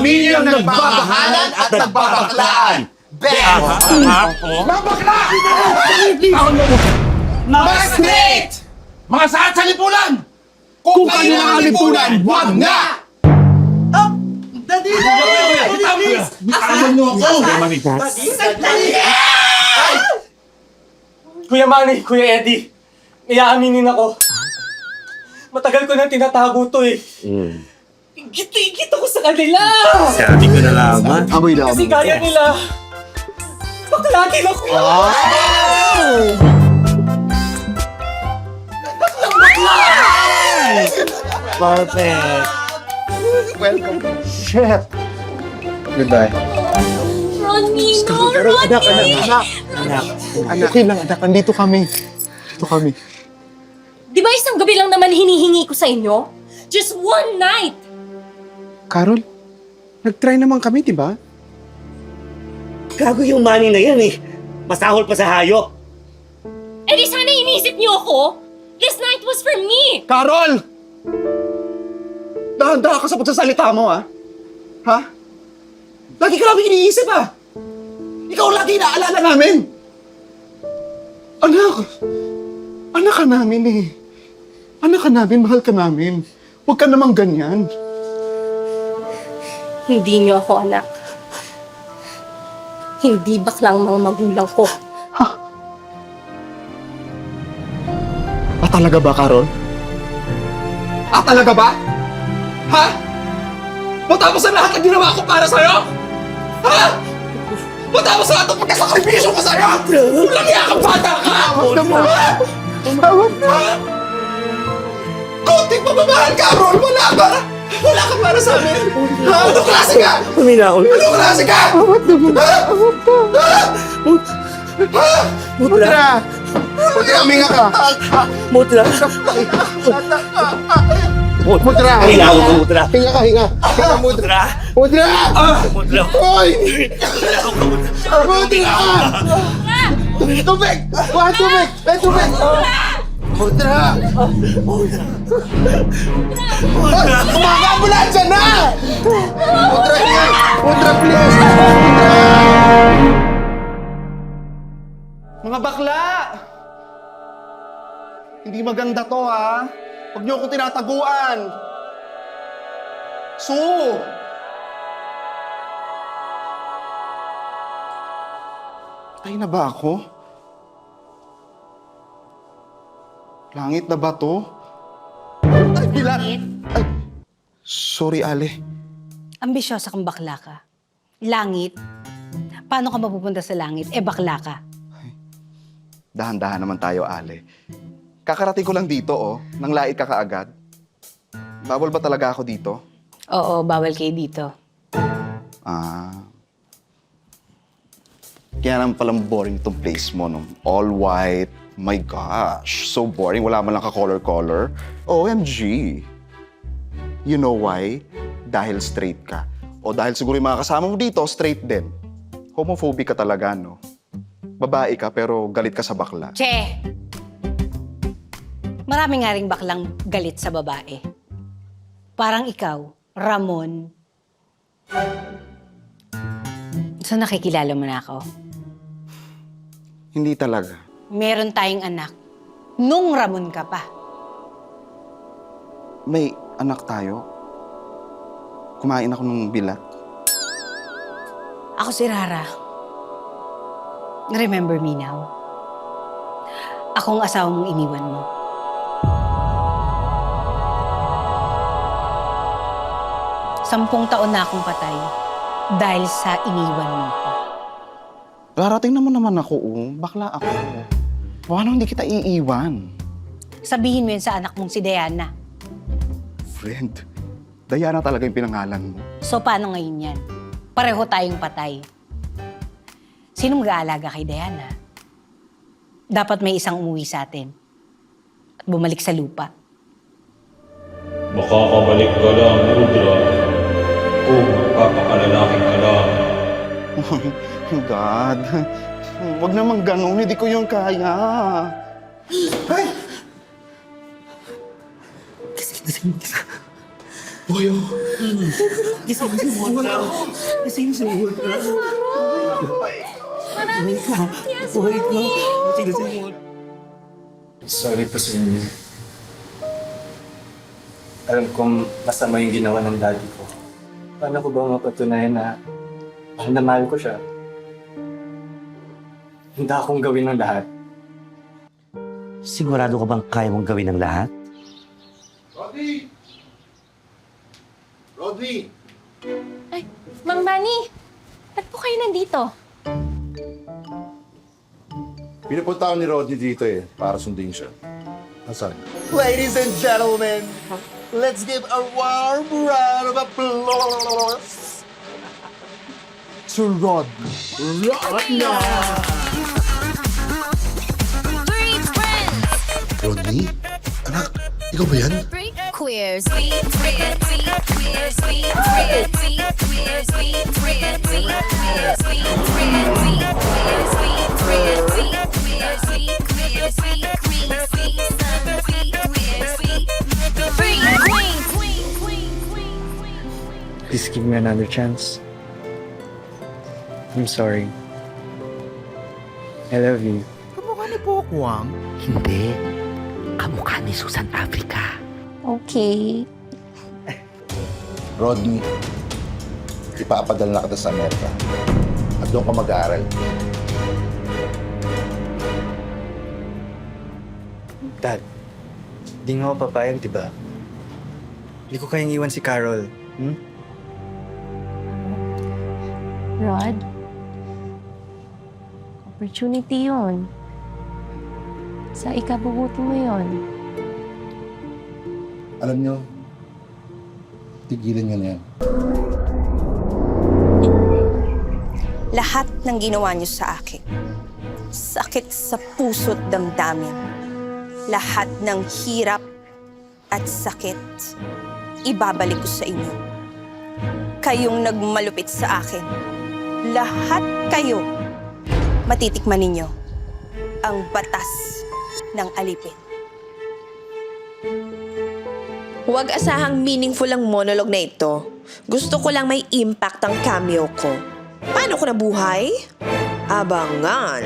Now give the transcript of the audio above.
pamilyang nagbabahalan at nagbabaklaan. Ben! Mabakla! Mga straight! Mga saat sa lipunan! Kung kayo ang lipunan, wag na! Kuya Manny, Kuya Eddie, iaaminin ako. Matagal ko nang tinatago to eh. Igit ako sa kanila! Sabi ko na naman. Amoy na Kasi kaya nila. Baklatin ako! Perfect. Welcome. Shit. Goodbye. Ronnie, no, Anak. Anak. Okay lang, anak. Nandito kami. Dito kami. Di ba isang gabi lang naman hinihingi ko sa inyo? Just one night! Carol, nag-try naman kami, di ba? Gago yung Manny na yan eh. Masahol pa sa hayop. Eh di sana inisip niyo ako! This night was for me! Carol! Dahan-dahan ka sa pagsasalita mo, ha? Ha? Lagi ka namin iniisip, ha? Ikaw lagi inaalala namin! Anak ka namin, eh. Anak ka namin, mahal ka namin. Huwag ka namang ganyan. Hindi niyo ako anak. Hindi baklang mga magulang ko. Talaga ba, Carol? Talaga ba? Ha? Matapos ang lahat ng ginawa ko para sa'yo? Ha? Matapos ang lahat ng pagkasakripisyo ko sa'yo? Walang iya kang bata ka! Tawag na! Kunting pamamahal, Carol! Wala ka! Wala ka para sa amin! Ha? Anong klase ka? Huminaon. Anong klase ka? Mutra! Huminga ka! Mutra. Mutra! Huminaon ka, Mutra. Hinga ka, hinga! Hinga, Mutra! Mutra. Mutra! Mutra. Hoy! Huminaon ka, Mutra. Mutra! Tubig! Kuha tubig! May tubig! Mutra! Mga ambulansya na! Mutra, hinga! Mutra, please! Mutra! Mga bakla! Hindi maganda to, ha? Huwag niyo ako tinataguan! Patay na ba ako? Langit na ba to? Ay, bilat! Ay, sorry, Ale. Ambisyosa kang bakla ka. Langit? Paano ka mapupunta sa langit? Bakla ka. Dahan-dahan naman tayo, Ale. Kakarating ko lang dito, oh. Nang lait ka kaagad. Bawal ba talaga ako dito? Oo, bawal kayo dito. Kaya naman palang boring itong place mo, no? All white. My gosh, so boring. Wala man lang ka-color-color. OMG. You know why? Dahil straight ka. O dahil siguro yung mga kasama mo dito, straight din. Homophobic ka talaga, no? Babae ka pero galit ka sa bakla. Che! Marami nga ring baklang galit sa babae. Parang ikaw, Ramon. So nakikilala mo na ako? Hindi talaga. Meron tayong anak. Nung Ramon ka pa. May anak tayo. Kumain ako ng bilat. Ako si Rara. Remember me now? Ako ang asawa mong iniwan mo. Sampung taon na akong patay dahil sa iniwan mo ko. Darating naman ako, bakla ako. Paano hindi kita iiwan? Sabihin mo yun sa anak mong si Diana. Friend, Diana talaga yung pinangalan mo. So paano ngayon yan? Pareho tayong patay. Sino mag-aalaga kay Diana? Dapat may isang umuwi sa atin at bumalik sa lupa. Makakabalik ka lang, Rudra. Kung magpapakalalaking ka lang. Oh my God. Huwag naman ganun, hindi ko yung kaya. Ay! Gising si Mona. Gising si Mona. Buhay ka. Buhay ka. Gising si Mona. Sorry po sa inyo. Alam kong masama yung ginawa ng daddy ko. Paano ko ba mapatunayan na mahal na mahal ko siya? Handa akong gawin ng lahat. Sigurado ka bang kaya mong gawin ang lahat? Rodney! Ay, Mang Manny! Ba't po kayo nandito? Pinapunta ako ni Rodney dito para sundin siya. Nasaan? Ladies and gentlemen, let's give a warm round of applause to Rodney. Rodney? Anak, ikaw ba yan? Queers. Please give me another chance. I'm sorry. I love you. Kamukha ni Pokwang. Hindi. Kamukha ni Susan Africa. Okay. Rodney, ipapadala na kita sa Amerika. At doon ka mag-aaral. Dad, di nga ako papayag, di ba? Hindi ko kayang iwan si Carol. Rod, opportunity yun. Sa ikabubuti mo yun. Alam nyo, tigilan nyo na yan. Lahat ng ginawa niyo sa akin, sakit sa puso't damdamin. Lahat ng hirap at sakit, ibabalik ko sa inyo. Kayong nagmalupit sa akin, lahat kayo, matitikman ninyo ang batas ng alipin. Huwag asahang meaningful ang monologue na ito. Gusto ko lang may impact ang cameo ko. Paano ko nabuhay? Abangan!